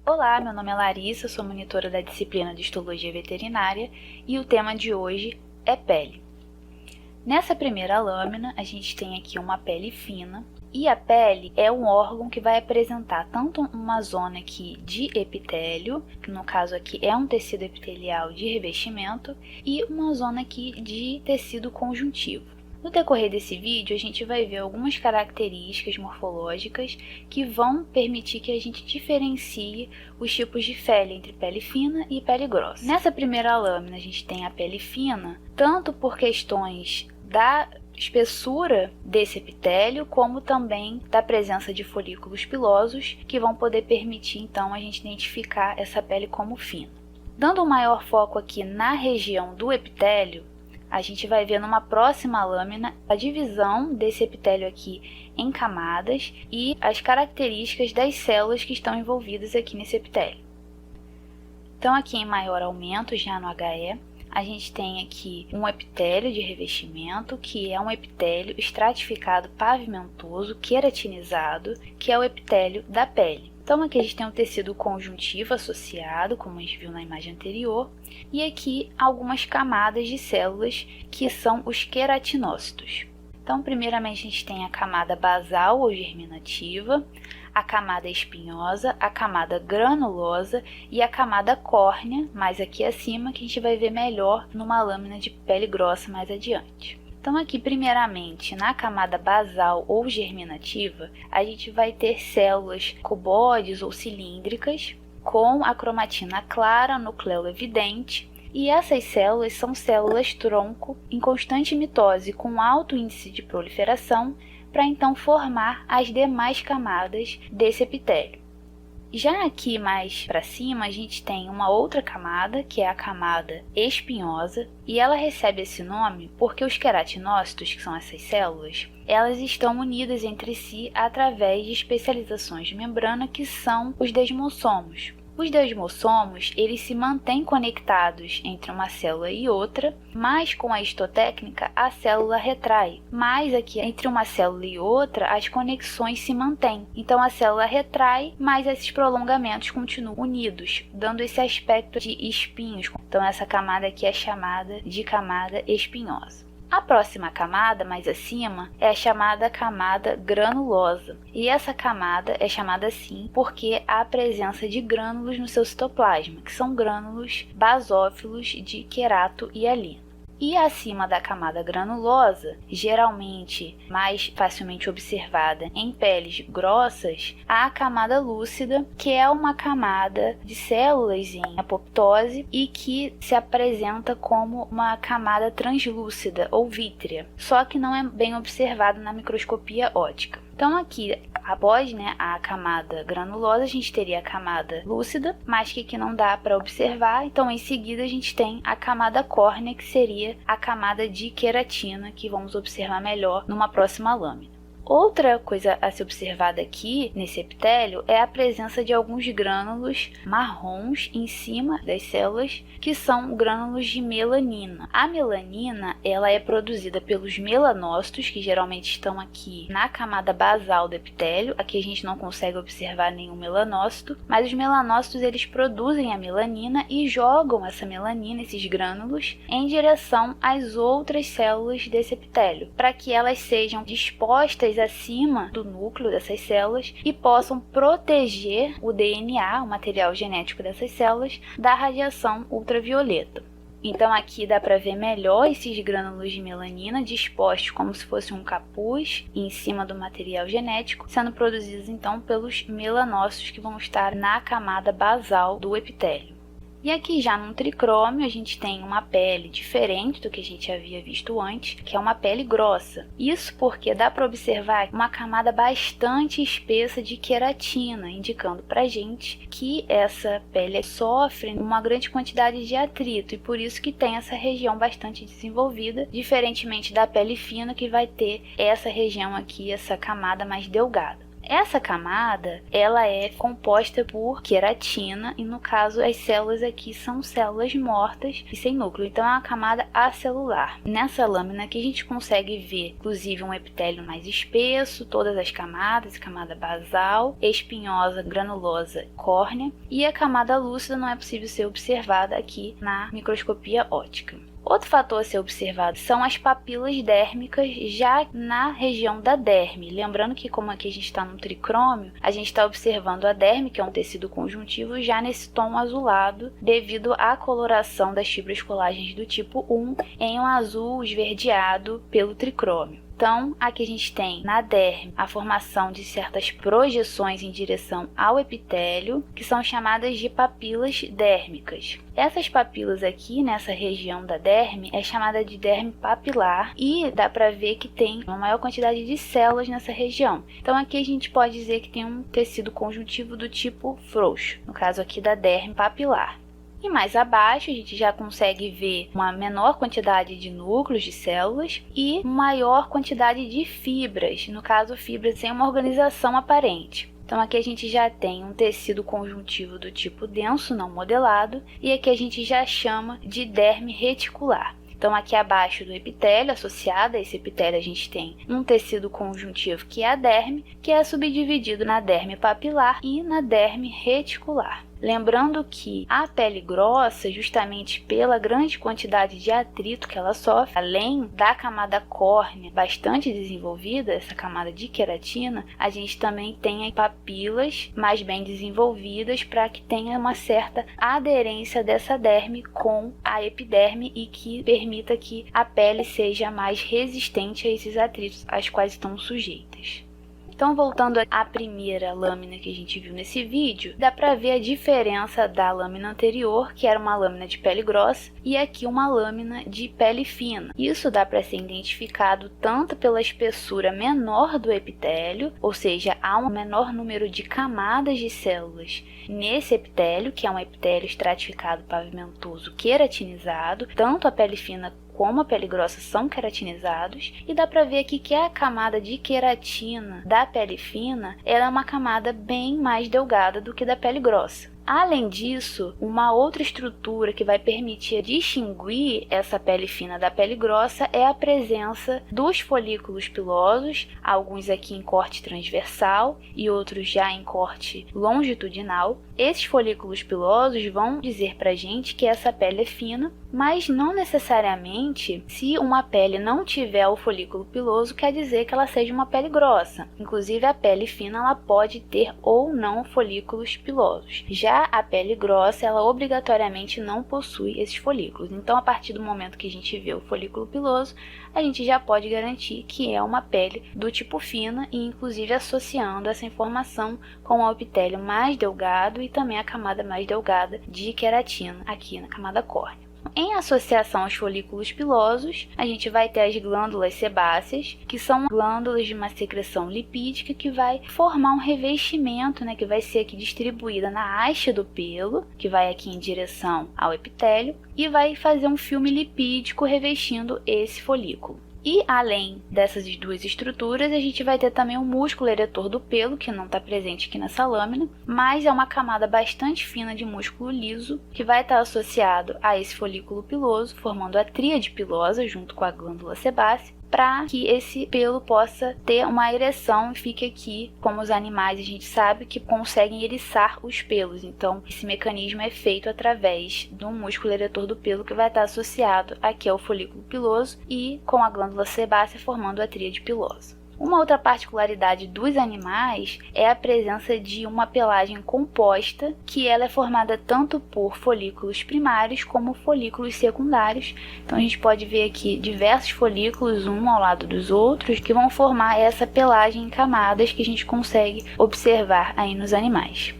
Olá, meu nome é Larissa, sou monitora da disciplina de Histologia Veterinária e o tema de hoje é pele. Nessa primeira lâmina, a gente tem aqui uma pele fina e a pele é um órgão que vai apresentar tanto uma zona aqui de epitélio, que no caso aqui é um tecido epitelial de revestimento, e uma zona aqui de tecido conjuntivo. No decorrer desse vídeo, a gente vai ver algumas características morfológicas que vão permitir que a gente diferencie os tipos de pele entre pele fina e pele grossa. Nessa primeira lâmina, a gente tem a pele fina, tanto por questões da espessura desse epitélio, como também da presença de folículos pilosos, que vão poder permitir então a gente identificar essa pele como fina. Dando um maior foco aqui na região do epitélio, a gente vai ver numa próxima lâmina a divisão desse epitélio aqui em camadas e as características das células que estão envolvidas aqui nesse epitélio. Então aqui em maior aumento, já no HE, a gente tem aqui um epitélio de revestimento, que é um epitélio estratificado pavimentoso, queratinizado, que é o epitélio da pele. Então aqui a gente tem um tecido conjuntivo associado, como a gente viu na imagem anterior, e aqui algumas camadas de células que são os queratinócitos. Então primeiramente a gente tem a camada basal ou germinativa, a camada espinhosa, a camada granulosa e a camada córnea, mais aqui acima, que a gente vai ver melhor numa lâmina de pele grossa mais adiante. Então aqui, primeiramente, na camada basal ou germinativa, a gente vai ter células cuboides ou cilíndricas, com a cromatina clara, nucleolo evidente, e essas células são células tronco em constante mitose com alto índice de proliferação, para então formar as demais camadas desse epitélio. Já aqui mais para cima a gente tem uma outra camada, que é a camada espinhosa, e ela recebe esse nome porque os queratinócitos, que são essas células, elas estão unidas entre si através de especializações de membrana que são os desmossomos. Os desmossomos, eles se mantêm conectados entre uma célula e outra, mas com a histotécnica a célula retrai. Mas aqui entre uma célula e outra as conexões se mantêm. Então a célula retrai, mas esses prolongamentos continuam unidos, dando esse aspecto de espinhos. Então essa camada aqui é chamada de camada espinhosa. A próxima camada, mais acima, é a chamada camada granulosa. E essa camada é chamada assim porque há a presença de grânulos no seu citoplasma, que são grânulos basófilos de querato e hialina. E acima da camada granulosa, geralmente mais facilmente observada em peles grossas, há a camada lúcida, que é uma camada de células em apoptose e que se apresenta como uma camada translúcida ou vítrea, só que não é bem observada na microscopia óptica. Então aqui, após a camada granulosa, a gente teria a camada lúcida, mas que aqui não dá para observar. Então em seguida a gente tem a camada córnea, que seria a camada de queratina, que vamos observar melhor numa próxima lâmina. Outra coisa a ser observada aqui nesse epitélio é a presença de alguns grânulos marrons em cima das células, que são grânulos de melanina. A melanina, ela é produzida pelos melanócitos, que geralmente estão aqui na camada basal do epitélio. Aqui a gente não consegue observar nenhum melanócito, mas os melanócitos eles produzem a melanina e jogam essa melanina, esses grânulos, em direção às outras células desse epitélio, para que elas sejam dispostas acima do núcleo dessas células e possam proteger o DNA, o material genético dessas células, da radiação ultravioleta. Então aqui dá para ver melhor esses grânulos de melanina dispostos como se fosse um capuz em cima do material genético, sendo produzidos então pelos melanócitos que vão estar na camada basal do epitélio. E aqui já num tricrômio a gente tem uma pele diferente do que a gente havia visto antes, que é uma pele grossa. Isso porque dá para observar uma camada bastante espessa de queratina, indicando para a gente que essa pele sofre uma grande quantidade de atrito e por isso que tem essa região bastante desenvolvida, diferentemente da pele fina, que vai ter essa região aqui, essa camada mais delgada. Essa camada, ela é composta por queratina e no caso as células aqui são células mortas e sem núcleo, então é uma camada acelular. Nessa lâmina aqui a gente consegue ver, inclusive, um epitélio mais espesso, todas as camadas, camada basal, espinhosa, granulosa, córnea, e a camada lúcida não é possível ser observada aqui na microscopia óptica. Outro fator a ser observado são as papilas dérmicas já na região da derme. Lembrando que, como aqui a gente está no tricrômio, a gente está observando a derme, que é um tecido conjuntivo, já nesse tom azulado, devido à coloração das fibras colágenas do tipo 1 em um azul esverdeado pelo tricrômio. Então, aqui a gente tem na derme a formação de certas projeções em direção ao epitélio, que são chamadas de papilas dérmicas. Essas papilas aqui, nessa região da derme, é chamada de derme papilar e dá para ver que tem uma maior quantidade de células nessa região. Então, aqui a gente pode dizer que tem um tecido conjuntivo do tipo frouxo, no caso aqui da derme papilar. E mais abaixo a gente já consegue ver uma menor quantidade de núcleos de células e maior quantidade de fibras, no caso fibras sem uma organização aparente. Então aqui a gente já tem um tecido conjuntivo do tipo denso, não modelado, e aqui a gente já chama de derme reticular. Então aqui abaixo do epitélio, associado a esse epitélio, a gente tem um tecido conjuntivo que é a derme, que é subdividido na derme papilar e na derme reticular. Lembrando que a pele grossa, justamente pela grande quantidade de atrito que ela sofre, além da camada córnea bastante desenvolvida, essa camada de queratina, a gente também tem papilas mais bem desenvolvidas para que tenha uma certa aderência dessa derme com a epiderme e que permita que a pele seja mais resistente a esses atritos aos quais estão sujeitas. Então, voltando à primeira lâmina que a gente viu nesse vídeo, dá para ver a diferença da lâmina anterior, que era uma lâmina de pele grossa, e aqui uma lâmina de pele fina. Isso dá para ser identificado tanto pela espessura menor do epitélio, ou seja, há um menor número de camadas de células nesse epitélio, que é um epitélio estratificado pavimentoso queratinizado, tanto a pele fina como a pele grossa são queratinizados, e dá para ver aqui que a camada de queratina da pele fina ela é uma camada bem mais delgada do que da pele grossa. Além disso, uma outra estrutura que vai permitir distinguir essa pele fina da pele grossa é a presença dos folículos pilosos, alguns aqui em corte transversal e outros já em corte longitudinal. Esses folículos pilosos vão dizer pra gente que essa pele é fina, mas não necessariamente, se uma pele não tiver o folículo piloso, quer dizer que ela seja uma pele grossa. Inclusive, a pele fina ela pode ter ou não folículos pilosos. Já a pele grossa, ela obrigatoriamente não possui esses folículos. Então, a partir do momento que a gente vê o folículo piloso, a gente já pode garantir que é uma pele do tipo fina e, inclusive, associando essa informação com o epitélio mais delgado e também a camada mais delgada de queratina aqui na camada córnea. Em associação aos folículos pilosos, a gente vai ter as glândulas sebáceas, que são glândulas de uma secreção lipídica que vai formar um revestimento, que vai ser aqui distribuída na haste do pelo, que vai aqui em direção ao epitélio, e vai fazer um filme lipídico revestindo esse folículo. E além dessas duas estruturas, a gente vai ter também o músculo eretor do pelo, que não está presente aqui nessa lâmina, mas é uma camada bastante fina de músculo liso, que vai estar associado a esse folículo piloso, formando a tríade pilosa junto com a glândula sebácea, para que esse pelo possa ter uma ereção e fique aqui, como os animais a gente sabe que conseguem eriçar os pelos. Então, esse mecanismo é feito através do músculo eretor do pelo, que vai estar associado aqui ao folículo piloso e com a glândula sebácea formando a tríade pilosa. Uma outra particularidade dos animais é a presença de uma pelagem composta, que ela é formada tanto por folículos primários como folículos secundários. Então a gente pode ver aqui diversos folículos, um ao lado dos outros, que vão formar essa pelagem em camadas que a gente consegue observar aí nos animais.